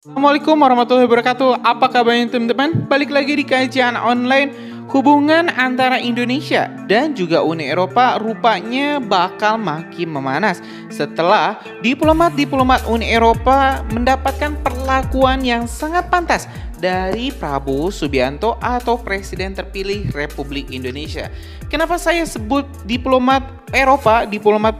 Assalamualaikum warahmatullahi wabarakatuh. Apa kabarnya teman-teman? Balik lagi di kajian online. Hubungan antara Indonesia dan juga Uni Eropa rupanya bakal makin memanas setelah diplomat-diplomat Uni Eropa mendapatkan perlakuan yang sangat pantas dari Prabowo Subianto atau Presiden terpilih Republik Indonesia. Kenapa saya sebut diplomat Eropa, diplomat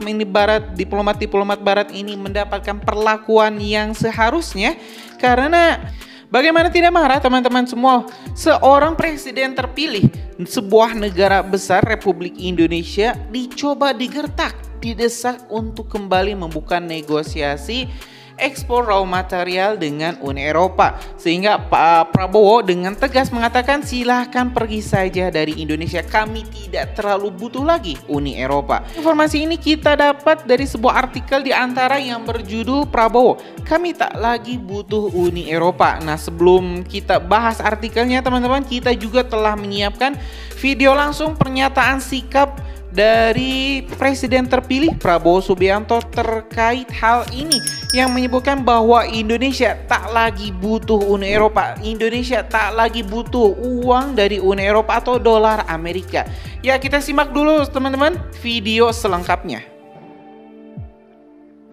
Barat ini mendapatkan perlakuan yang seharusnya? Karena bagaimana tidak marah teman-teman semua, seorang presiden terpilih sebuah negara besar Republik Indonesia dicoba digertak, didesak untuk kembali membuka negosiasi ekspor raw material dengan Uni Eropa. Sehingga Pak Prabowo dengan tegas mengatakan silahkan pergi saja dari Indonesia, kami tidak terlalu butuh lagi Uni Eropa. Informasi ini kita dapat dari sebuah artikel di antara yang berjudul Prabowo, kami tak lagi butuh Uni Eropa. Nah, sebelum kita bahas artikelnya teman-teman, kita juga telah menyiapkan video langsung pernyataan sikap dari Presiden terpilih Prabowo Subianto terkait hal ini yang menyebutkan bahwa Indonesia tak lagi butuh Uni Eropa, Indonesia tak lagi butuh uang dari Uni Eropa atau dolar Amerika. Ya, kita simak dulu teman-teman video selengkapnya.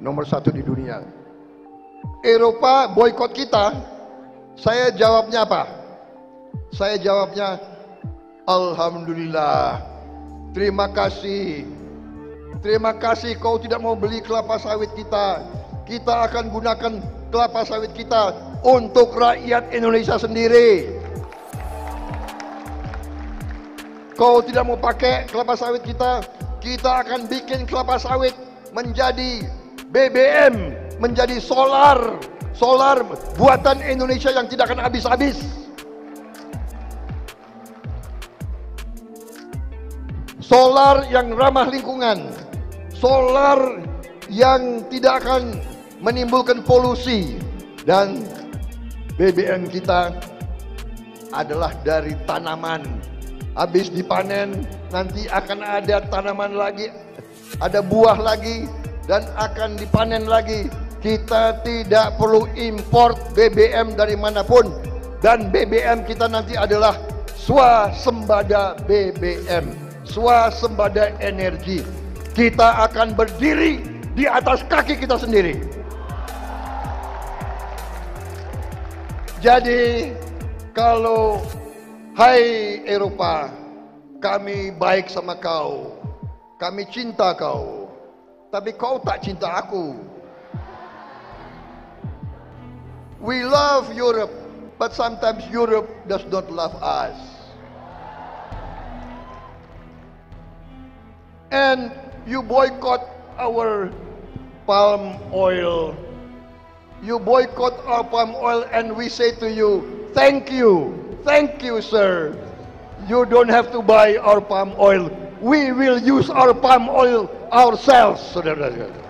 Nomor 1 di dunia, Eropa boykot kita. Saya jawabnya apa? Saya jawabnya alhamdulillah. Terima kasih. Terima kasih kau tidak mau beli kelapa sawit kita. Kita akan gunakan kelapa sawit kita untuk rakyat Indonesia sendiri. Kau tidak mau pakai kelapa sawit kita. Kita akan bikin kelapa sawit menjadi BBM, menjadi solar. Solar buatan Indonesia yang tidak akan habis-habis. Solar yang ramah lingkungan, solar yang tidak akan menimbulkan polusi, dan BBM kita adalah dari tanaman. Habis dipanen nanti akan ada tanaman lagi, ada buah lagi, dan akan dipanen lagi. Kita tidak perlu import BBM dari manapun, dan BBM kita nanti adalah swasembada BBM, swasembada energi. Kita akan berdiri di atas kaki kita sendiri. Jadi kalau hai Eropa, kami baik sama kau, kami cinta kau, tapi kau tak cinta aku. We love Europe, but sometimes Europe does not love us. And you boycott our palm oil. You boycott our palm oil, and we say to you, thank you, sir. You don't have to buy our palm oil. We will use our palm oil ourselves, saudara-saudara.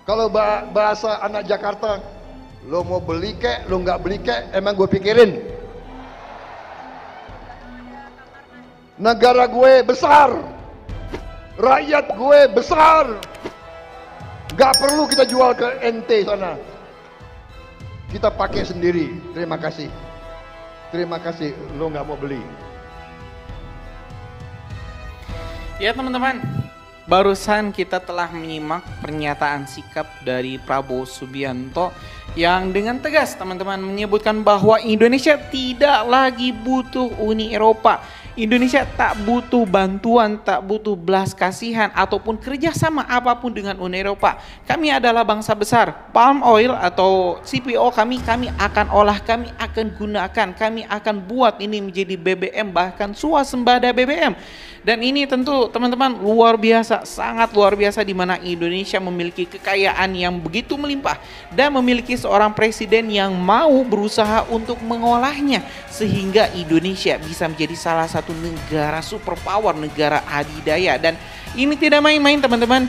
Kalau bahasa anak Jakarta, lo mau beli kek, lo nggak beli kek, emang gue pikirin. Negara gue besar, rakyat gue besar, gak perlu kita jual ke NT sana, kita pakai sendiri. Terima kasih lo gak mau beli. Ya teman-teman, barusan kita telah menyimak pernyataan sikap dari Prabowo Subianto yang dengan tegas teman-teman menyebutkan bahwa Indonesia tidak lagi butuh Uni Eropa. Indonesia tak butuh bantuan, tak butuh belas kasihan ataupun kerjasama apapun dengan Uni Eropa. Kami adalah bangsa besar. Palm oil atau CPO kami akan olah, kami akan gunakan, kami akan buat ini menjadi BBM, bahkan swasembada BBM. Dan ini tentu teman-teman luar biasa, sangat luar biasa, di mana Indonesia memiliki kekayaan yang begitu melimpah dan memiliki seorang presiden yang mau berusaha untuk mengolahnya sehingga Indonesia bisa menjadi salah satu negara superpower, negara adidaya. Dan ini tidak main-main teman-teman.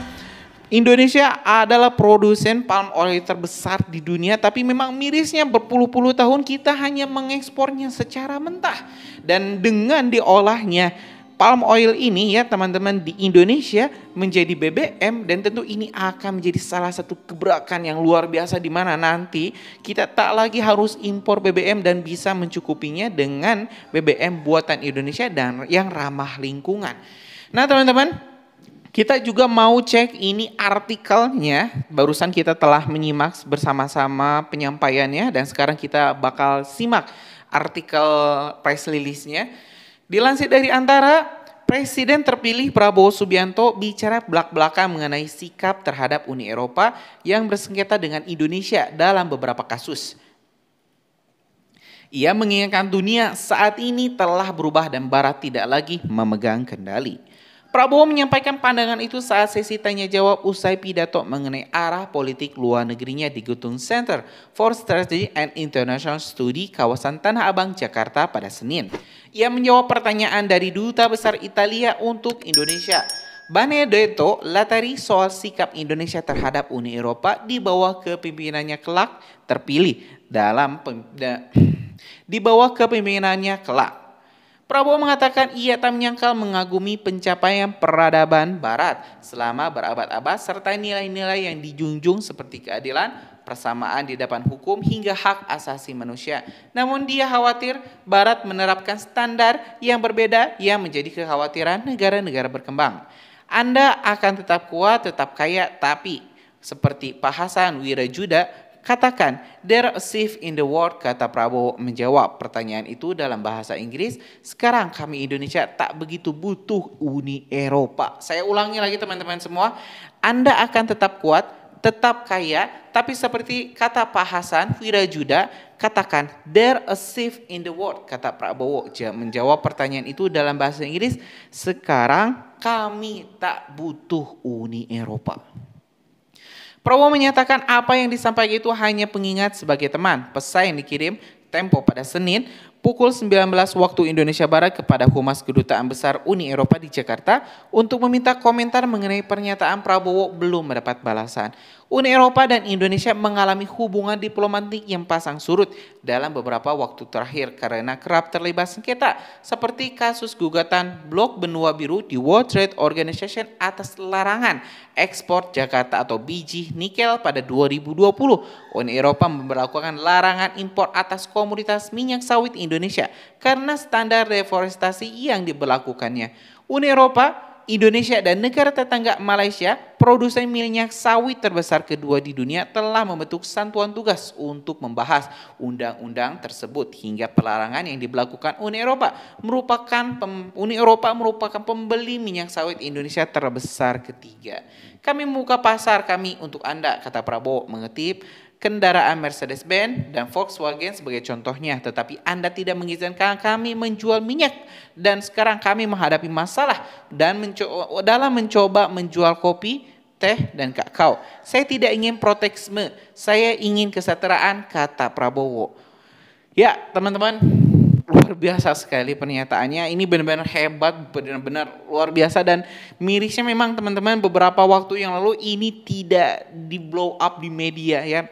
Indonesia adalah produsen palm oil terbesar di dunia, tapi memang mirisnya berpuluh-puluh tahun kita hanya mengekspornya secara mentah. Dan dengan diolahnya palm oil ini ya teman-teman di Indonesia menjadi BBM, dan tentu ini akan menjadi salah satu gebrakan yang luar biasa di mana nanti kita tak lagi harus impor BBM dan bisa mencukupinya dengan BBM buatan Indonesia dan yang ramah lingkungan. Nah teman-teman, kita juga mau cek ini artikelnya, barusan kita telah menyimak bersama-sama penyampaiannya dan sekarang kita bakal simak artikel press release-nya. Dilansir dari Antara, Presiden terpilih Prabowo Subianto bicara belak-belakan mengenai sikap terhadap Uni Eropa yang bersengketa dengan Indonesia dalam beberapa kasus. Ia mengingatkan dunia saat ini telah berubah dan Barat tidak lagi memegang kendali. Prabowo menyampaikan pandangan itu saat sesi tanya jawab usai pidato mengenai arah politik luar negerinya di Gutun Center for Strategy and International Study kawasan Tanah Abang, Jakarta pada Senin. Ia menjawab pertanyaan dari Duta Besar Italia untuk Indonesia, Benedetto Latari, soal sikap Indonesia terhadap Uni Eropa di bawah kepemimpinannya kelak terpilih kelak. Prabowo mengatakan ia tak menyangkal mengagumi pencapaian peradaban Barat selama berabad-abad serta nilai-nilai yang dijunjung seperti keadilan, persamaan di depan hukum hingga hak asasi manusia. Namun dia khawatir Barat menerapkan standar yang berbeda yang menjadi kekhawatiran negara-negara berkembang. Anda akan tetap kuat, tetap kaya, tapi seperti Pak Hasan Wirajuda katakan, there a safe in the world, kata Prabowo menjawab pertanyaan itu dalam bahasa Inggris. Sekarang kami Indonesia tak begitu butuh Uni Eropa. Saya ulangi lagi teman-teman semua, Anda akan tetap kuat, tetap kaya, tapi seperti kata Pak Hasan Wirajuda, katakan, there a safe in the world, kata Prabowo menjawab pertanyaan itu dalam bahasa Inggris. Sekarang kami tak butuh Uni Eropa. Prabowo menyatakan apa yang disampaikan itu hanya pengingat sebagai teman. Pesan yang dikirim Tempo pada Senin pukul 19 waktu Indonesia Barat kepada Humas Kedutaan Besar Uni Eropa di Jakarta untuk meminta komentar mengenai pernyataan Prabowo belum mendapat balasan. Uni Eropa dan Indonesia mengalami hubungan diplomatik yang pasang surut dalam beberapa waktu terakhir karena kerap terlibat sengketa seperti kasus gugatan Blok Benua Biru di World Trade Organization atas larangan ekspor Jakarta atau biji nikel pada 2020. Uni Eropa memberlakukan larangan impor atas komoditas minyak sawit Indonesia karena standar deforestasi yang diberlakukannya. Uni Eropa, Indonesia dan negara tetangga Malaysia, produsen minyak sawit terbesar kedua di dunia, telah membentuk satuan tugas untuk membahas undang-undang tersebut hingga pelarangan yang diberlakukan Uni Eropa merupakan pembeli minyak sawit Indonesia terbesar ketiga. Kami membuka pasar kami untuk Anda, kata Prabowo mengutip kendaraan Mercedes-Benz dan Volkswagen sebagai contohnya, tetapi Anda tidak mengizinkan kami menjual minyak dan sekarang kami menghadapi masalah dan dalam mencoba menjual kopi, teh, dan kakao. Saya tidak ingin proteksme, saya ingin kesetaraan, kata Prabowo. Ya teman-teman, luar biasa sekali pernyataannya. Ini benar-benar hebat, benar-benar luar biasa, dan mirisnya memang teman-teman beberapa waktu yang lalu ini tidak di blow up di media ya.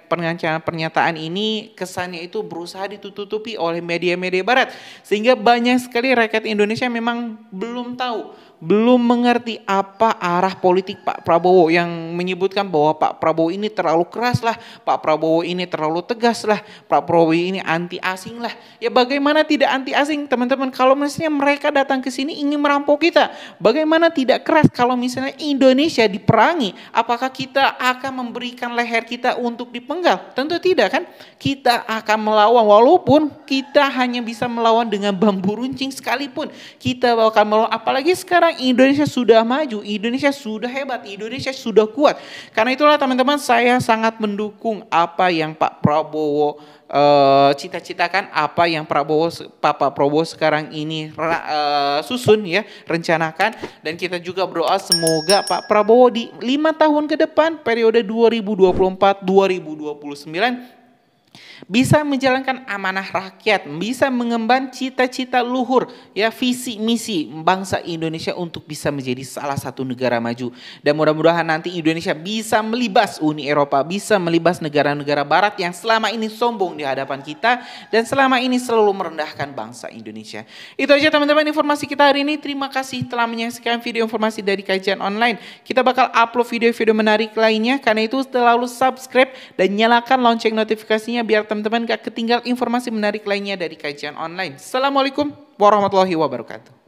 Pernyataan ini kesannya itu berusaha ditutupi oleh media-media barat sehingga banyak sekali rakyat Indonesia memang belum tahu, belum mengerti apa arah politik Pak Prabowo yang menyebutkan bahwa Pak Prabowo ini terlalu keras lah, Pak Prabowo ini terlalu tegas lah, Pak Prabowo ini anti asing lah. Ya bagaimana tidak anti asing teman-teman kalau misalnya mereka datang ke sini ingin merampok kita? Bagaimana tidak keras kalau misalnya Indonesia diperangi? Apakah kita akan memberikan leher kita untuk dipenggal? Tentu tidak kan? Kita akan melawan walaupun kita hanya bisa melawan dengan bambu runcing sekalipun. Kita akan melawan, apalagi sekarang Indonesia sudah maju, Indonesia sudah hebat, Indonesia sudah kuat. Karena itulah teman-teman saya sangat mendukung apa yang Pak Prabowo cita-citakan, apa yang Pak Prabowo sekarang ini susun ya, rencanakan, dan kita juga berdoa semoga Pak Prabowo di 5 tahun ke depan periode 2024-2029 bisa menjalankan amanah rakyat, bisa mengemban cita-cita luhur, ya visi misi bangsa Indonesia untuk bisa menjadi salah satu negara maju. Dan mudah-mudahan nanti Indonesia bisa melibas Uni Eropa, bisa melibas negara-negara barat yang selama ini sombong di hadapan kita dan selama ini selalu merendahkan bangsa Indonesia. Itu aja teman-teman informasi kita hari ini. Terima kasih telah menyaksikan video informasi dari Kajian Online. Kita bakal upload video-video menarik lainnya, karena itu selalu subscribe dan nyalakan lonceng notifikasinya biar teman-teman gak ketinggal informasi menarik lainnya dari Kajian Online. Assalamualaikum warahmatullahi wabarakatuh.